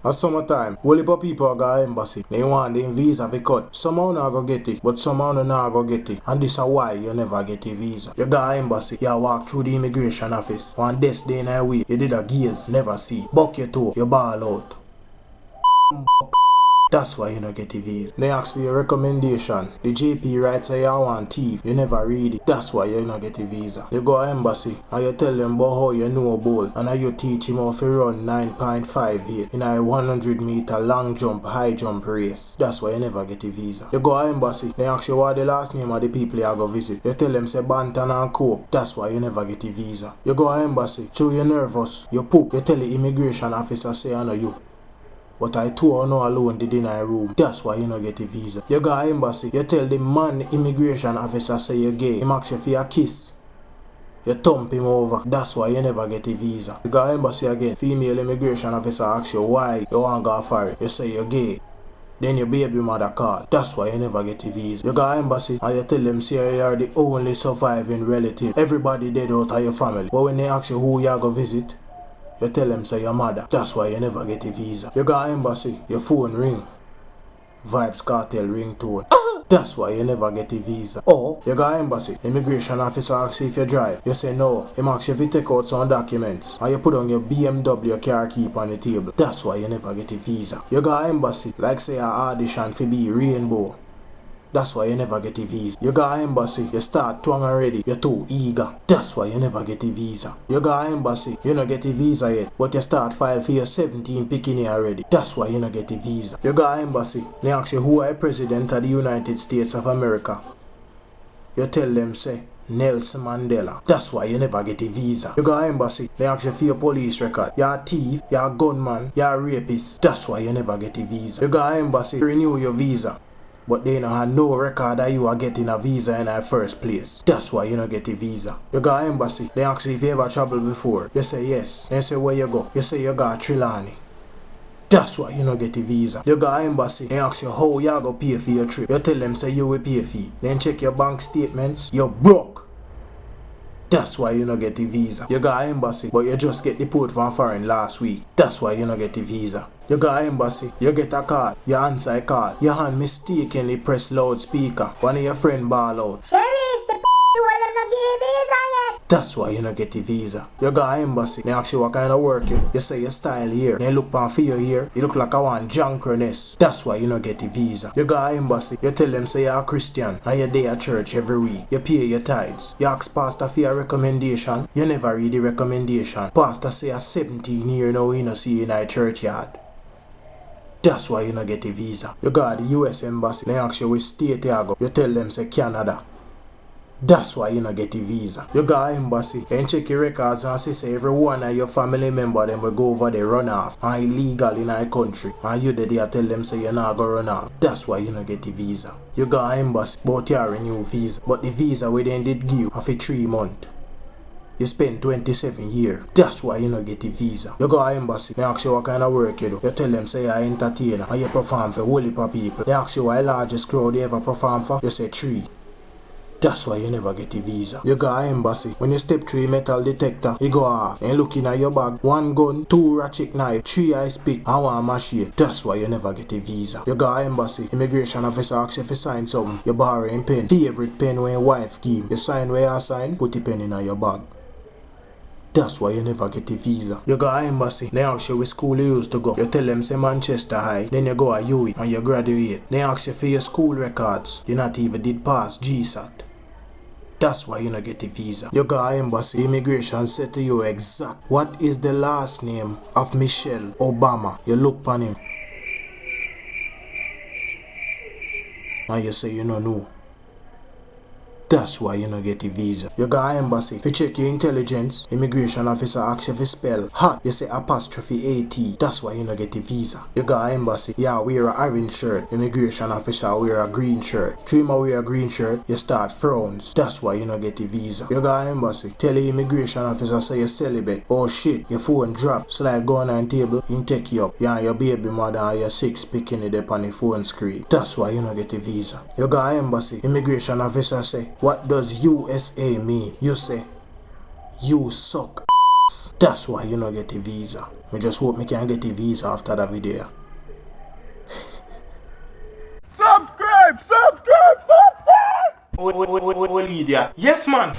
At summertime, whole heap of people go embassy. They want the visa to cut. Somehow not go get it, but somehow not go get it. And this is why you never get a visa. You go embassy, you walk through the immigration office. One this day in a week, you did a gaze, never see. Buck your toe, you ball out. That's why you don't get a visa. They ask for your recommendation. The JP writes say you want thief. You never read it. That's why you don't get a visa. You go to embassy and you tell them about how you know bowl and you teach him how to run 9.58 in a 100-meter long jump, high jump race. That's why you never get a visa. You go to embassy. They ask you what the last name of the people you go visit. You tell them say Bantan and Cope. That's why you never get a visa. You go to embassy. So you're nervous. You poop. You tell the immigration officer say I know you. But I too are not alone did in a room. That's why you don't get a visa. You go to embassy, you tell the man immigration officer say you're gay. He asks you for a kiss. You thump him over. That's why you never get a visa. You go to embassy again. Female immigration officer asks you why you want to go for it. You say you're gay. Then your baby mother call. That's why you never get a visa. You go to embassy and you tell them say you are the only surviving relative. Everybody dead out of your family. But when they ask you who you are going to visit, you tell them say your mother. That's why you never get a visa. You go to embassy, your phone ring. Vibes Cartel ringtone. That's why you never get a visa. Or you go to embassy, immigration officer asks you if you drive. You say no. He asks you if you take out some documents. And you put on your BMW car keep on the table. That's why you never get a visa. You go to embassy, like say an audition for be Rainbow. That's why you never get a visa. You go to embassy, you start twang already, you're too eager. That's why you never get a visa. You go to embassy, you don't get a visa yet, but you start file for your 17 picking already. That's why you don't get a visa. You go to embassy, they ask you who are president of the United States of America. You tell them say Nelson Mandela. That's why you never get a visa. You go to embassy, they ask you for your police record. You're a thief, you're a gunman, you're a rapist. That's why you never get a visa. You go to embassy, renew your visa. But they don't have no record that you are getting a visa in the first place. That's why you don't get a visa. You go to embassy, they ask you if you ever traveled before. You say yes. They say where you go. You say you go to Trelawney. That's why you don't get a visa. You go to embassy, they ask you how you go pay for your trip. You tell them say you will pay for it. Then check your bank statements. You're broke. That's why you don't get a visa. You go to embassy, but you just get deported from foreign last week. That's why you don't get a visa. You go to embassy, you get a call, you answer a call. Your hand mistakenly press loudspeaker. One of your friend ball out. Sherry, the well, I'm not getting visa yet. That's why you don't get a visa. You go to embassy, they ask you what kind of work you do. You say your style here. They look for your hair. You look like I want Jahkno. That's why you don't get a visa. You go to embassy, you tell them say you're a Christian and you're there at church every week. You pay your tithes. You ask pastor for your recommendation. You never read the recommendation. Pastor say you're 17 years now you don't see you in a churchyard. That's why you don't get a visa. You go to the US embassy, they ask you which state you go. You tell them say Canada. That's why you don't get a visa. You go to embassy, then check your records and say every one of your family member them will go over there run off and illegal in our country. And you there tell them say you're not going to run off. That's why you don't get a visa. You go to embassy, but you are a new visa. But the visa we then did give you for 3 months. You spend 27 years. That's why you don't get a visa. You go to embassy, they ask you what kind of work you do. You tell them say you're an entertainer and you perform for a whole heap of people. They ask you what the largest crowd you ever perform for. You say 3. That's why you never get a visa. You go to embassy, when you step through a metal detector, you go off and look in at your bag. 1 gun, 2 ratchet knife, 3 ice pick, and 1 machine. That's why you never get a visa. You go to embassy, immigration officer asks you if you sign something. You borrow a pen, favorite pen when your wife give. You sign where you sign, put the pen in your bag. That's why you never get a visa. You go to embassy, they ask you which school you used to go. You tell them say Manchester High, then you go to UWI and you graduate. They ask you for your school records. You not even did pass GSAT. That's why you don't get a visa. You go to embassy, immigration say to you exact what is the last name of Michelle Obama. You look upon him and you say you don't know. That's why you don't get a visa. You go to embassy, if you check your intelligence, immigration officer asks you if you spell hot, you say apostrophe AT. That's why you don't get a visa. You go to embassy, yeah, wear a orange shirt, immigration officer wear a green shirt. Trim wear a green shirt, you start frowns. That's why you don't get a visa. You go to embassy, tell the immigration officer say you're celibate. Oh shit, your phone drop, slide go on the table, you take you up. You and your baby mother and your 6 picking it up on the phone screen. That's why you don't get a visa. You go to embassy, immigration officer say, what does USA mean? You say, you suck. That's why you not get a visa. I just hope me can get a visa after that video. Subscribe! Subscribe! Subscribe! Well, idiot. Yes, man.